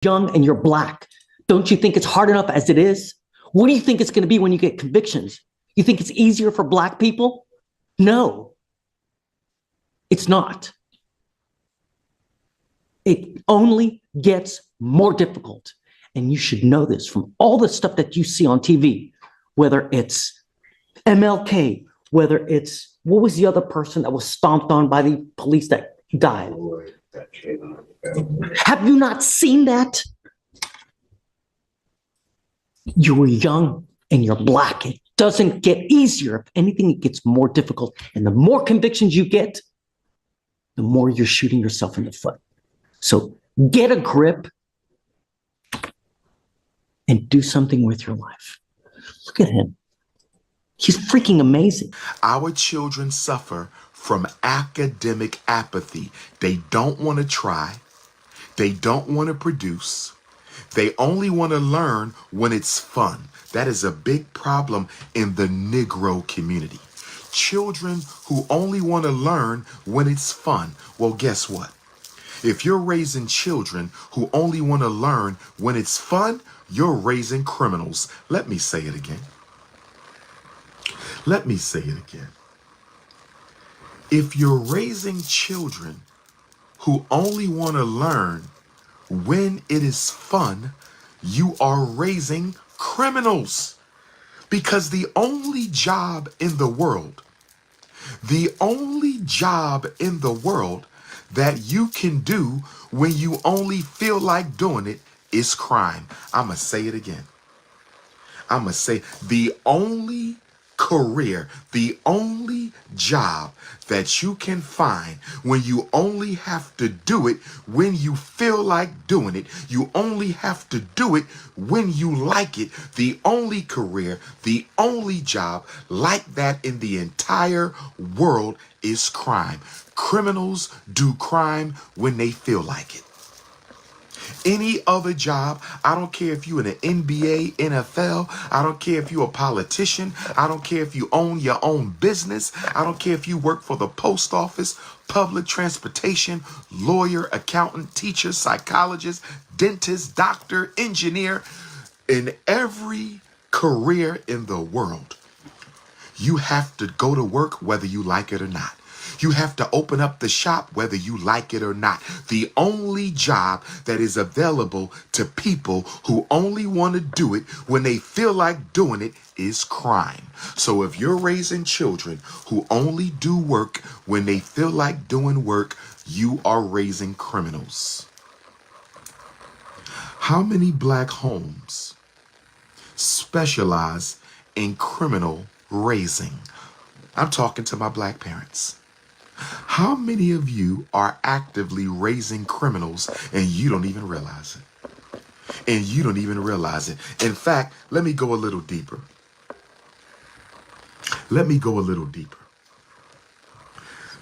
young and you're black. Don't you think it's hard enough as it is? What do you think it's going to be when you get convictions? You think it's easier for black people? No, it's not. It only gets more difficult. And you should know this from all the stuff that you see on TV, whether it's MLK, whether it's, what was the other person that was stomped on by the police that died? Have you not seen that? You were young and you're black. It doesn't get easier. If anything, it gets more difficult. And the more convictions you get, the more you're shooting yourself in the foot. So get a grip and do something with your life. Look at him. He's freaking amazing. Our children suffer from academic apathy. They don't want to try. They don't want to produce. They only want to learn when it's fun. That is a big problem in the Negro community. Children who only want to learn when it's fun. Well, guess what? If you're raising children who only want to learn when it's fun, you're raising criminals. Let me say it again. Let me say it again. If you're raising children who only want to learn when it is fun, you are raising criminals. Because the only job in the world that you can do when you only feel like doing it is crime. I'm going to say it again. I'm going to say the only career, the only job that you can find when you only have to do it when you feel like doing it, you only have to do it when you like it. The only career, the only job like that in the entire world is crime. Criminals do crime when they feel like it. Any other job, I don't care if you're in the NBA, NFL, I don't care if you're a politician, I don't care if you own your own business, I don't care if you work for the post office, public transportation, lawyer, accountant, teacher, psychologist, dentist, doctor, engineer. In every career in the world, you have to go to work whether you like it or not. You have to open up the shop whether you like it or not. The only job that is available to people who only want to do it when they feel like doing it is crime. So if you're raising children who only do work when they feel like doing work, you are raising criminals. How many black homes specialize in criminal raising? I'm talking to my black parents. How many of you are actively raising criminals and you don't even realize it? And you don't even realize it. In fact, let me go a little deeper.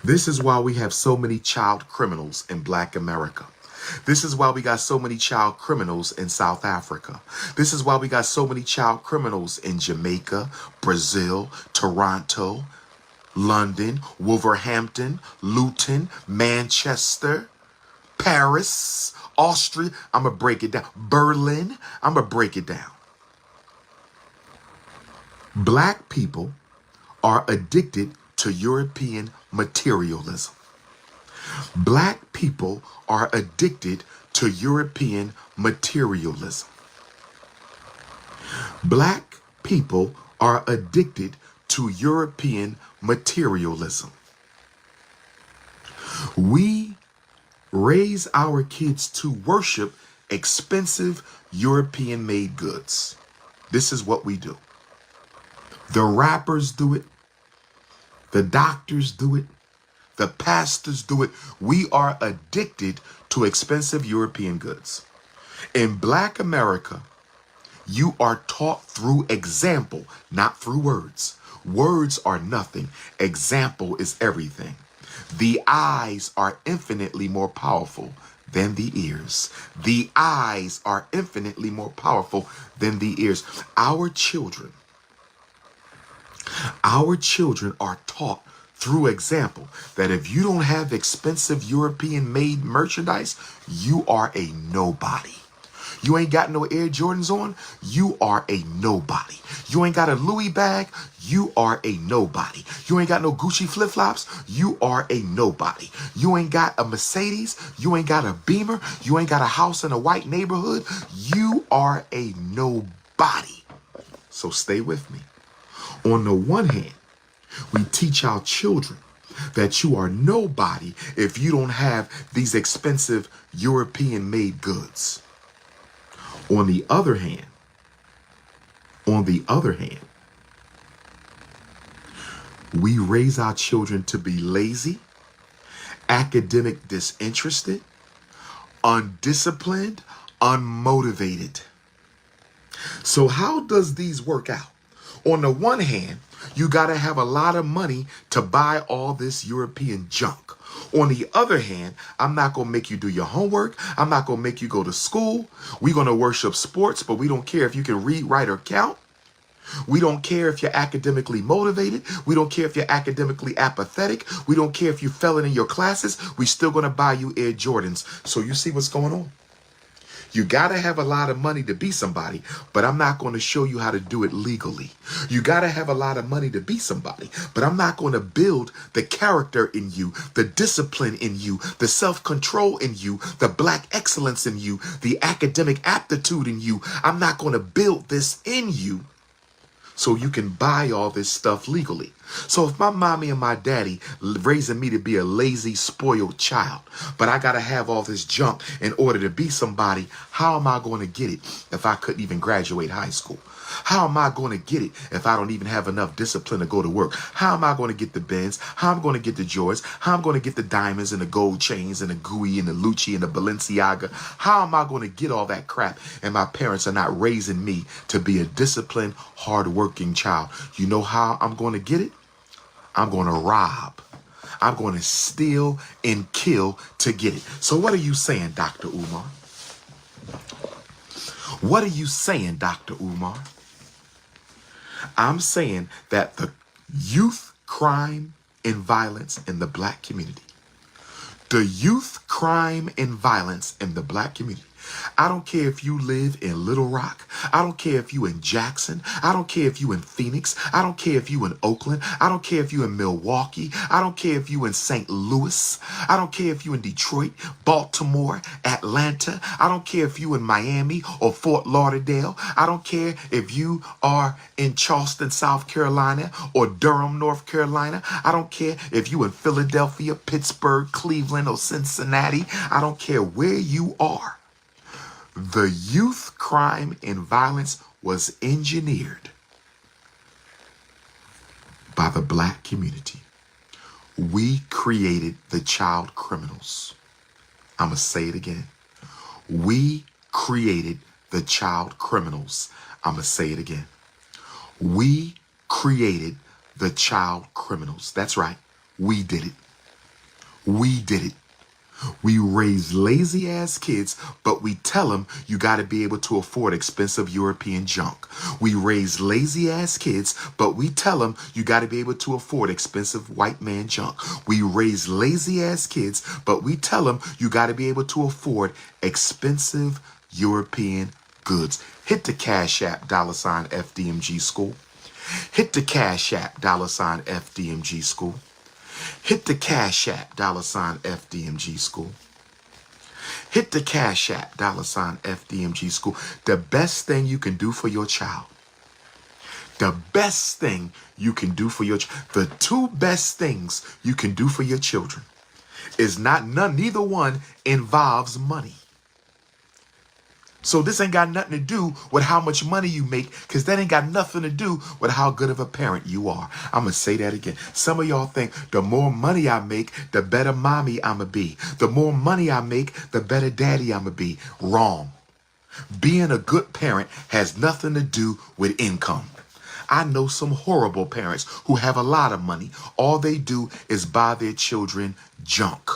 This is why we have so many child criminals in Black America. This is why we got so many child criminals in South Africa. This is why we got so many child criminals in Jamaica, Brazil, Toronto, London, Wolverhampton, Luton, Manchester, Paris, Austria. I'm going to break it down. Berlin. I'm going to break it down. Black people are addicted to European materialism. Black people are addicted to European materialism. Black people are addicted to European materialism. We raise our kids to worship expensive European-made goods. This is what we do. The rappers do it. The doctors do it. The pastors do it. We are addicted to expensive European goods. In Black America, you are taught through example, not through words. Words are nothing. Example is everything. The eyes are infinitely more powerful than the ears. The eyes are infinitely more powerful than the ears. Our children are taught through example that if you don't have expensive European made merchandise, you are a nobody. You ain't got no Air Jordans on, you are a nobody. You ain't got a Louis bag, you are a nobody. You ain't got no Gucci flip-flops, you are a nobody. You ain't got a Mercedes, you ain't got a Beamer, you ain't got a house in a white neighborhood, you are a nobody. So stay with me. On the one hand, we teach our children that you are nobody if you don't have these expensive European-made goods. On the other hand, we raise our children to be lazy, academic disinterested, undisciplined, unmotivated. So how does these work out? On the one hand, you got to have a lot of money to buy all this European junk. On the other hand, I'm not going to make you do your homework. I'm not going to make you go to school. We're going to worship sports, but we don't care if you can read, write, or count. We don't care if you're academically motivated. We don't care if you're academically apathetic. We don't care if you fell in your classes. We're still going to buy you Air Jordans. So you see what's going on? You got to have a lot of money to be somebody, but I'm not going to show you how to do it legally. You got to have a lot of money to be somebody, but I'm not going to build the character in you, the discipline in you, the self-control in you, the black excellence in you, the academic aptitude in you. I'm not going to build this in you so you can buy all this stuff legally. So if my mommy and my daddy raising me to be a lazy, spoiled child, but I got to have all this junk in order to be somebody, how am I going to get it if I couldn't even graduate high school? How am I going to get it if I don't even have enough discipline to go to work? How am I going to get the Benz? How am I going to get the Jordans? How am I going to get the diamonds and the gold chains and the Gui and the Lucci and the Balenciaga? How am I going to get all that crap? And my parents are not raising me to be a disciplined, hardworking child. You know how I'm going to get it? I'm going to rob. I'm going to steal and kill to get it. So what are you saying, Dr. Umar? What are you saying, Dr. Umar? I'm saying that the youth crime and violence in the black community, I don't care if you live in Little Rock. I don't care if you in Jackson. I don't care if you in Phoenix. I don't care if you in Oakland. I don't care if you in Milwaukee. I don't care if you in St. Louis. I don't care if you in Detroit, Baltimore, Atlanta. I don't care if you in Miami or Fort Lauderdale. I don't care if you are in Charleston, South Carolina or Durham, North Carolina. I don't care if you in Philadelphia, Pittsburgh, Cleveland or Cincinnati. I don't care where you are. The youth crime and violence was engineered by the black community. We created the child criminals. I'm going to say it again. We created the child criminals. I'm going to say it again. We created the child criminals. That's right. We did it. We did it. We raise lazy ass kids, but we tell them you got to be able to afford expensive European junk. We raise lazy ass kids, but we tell them you got to be able to afford expensive white man junk. We raise lazy ass kids, but we tell them you got to be able to afford expensive European goods. Hit the Cash App, $FDMG School. Hit the Cash App, $FDMG School. Hit the Cash App, $FDMG School. Hit the Cash App, $FDMG School. The best thing you can do for your child. The best thing you can do for your child. The two best things you can do for your children is neither one involves money. So this ain't got nothing to do with how much money you make, because that ain't got nothing to do with how good of a parent you are. I'm going to say that again. Some of y'all think the more money I make, the better mommy I'm going to be. The more money I make, the better daddy I'm going to be. Wrong. Being a good parent has nothing to do with income. I know some horrible parents who have a lot of money. All they do is buy their children junk.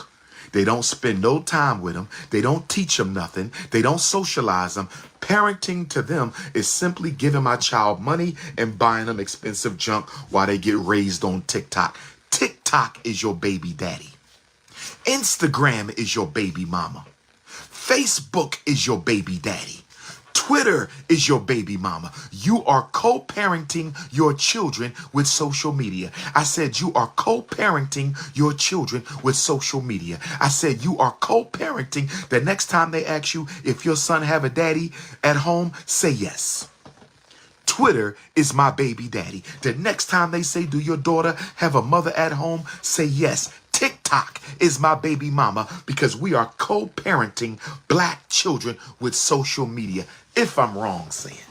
They don't spend no time with them. They don't teach them nothing. They don't socialize them. Parenting to them is simply giving my child money and buying them expensive junk while they get raised on TikTok. TikTok is your baby daddy. Instagram is your baby mama. Facebook is your baby daddy. Twitter is your baby mama. You are co-parenting your children with social media. I said you are co-parenting your children with social media. I said you are co-parenting. The next time they ask you if your son have a daddy at home, say yes. Twitter is my baby daddy. The next time they say, do your daughter have a mother at home? Say yes. TikTok is my baby mama, because we are co-parenting black children with social media. If I'm wrong, say it.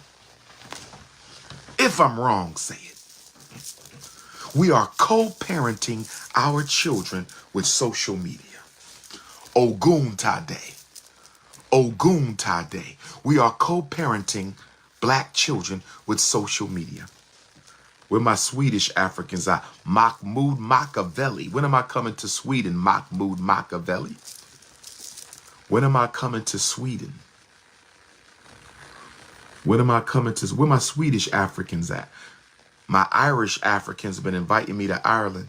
If I'm wrong, say it. We are co-parenting our children with social media. Ogun Tade. Ogun Tade. We are co-parenting black children with social media. Where my Swedish Africans are, Mahmoud Machiavelli. When am I coming to Sweden, Mahmoud Machiavelli? When am I coming to Sweden? When am I coming to, where my Swedish Africans at? My Irish Africans have been inviting me to Ireland.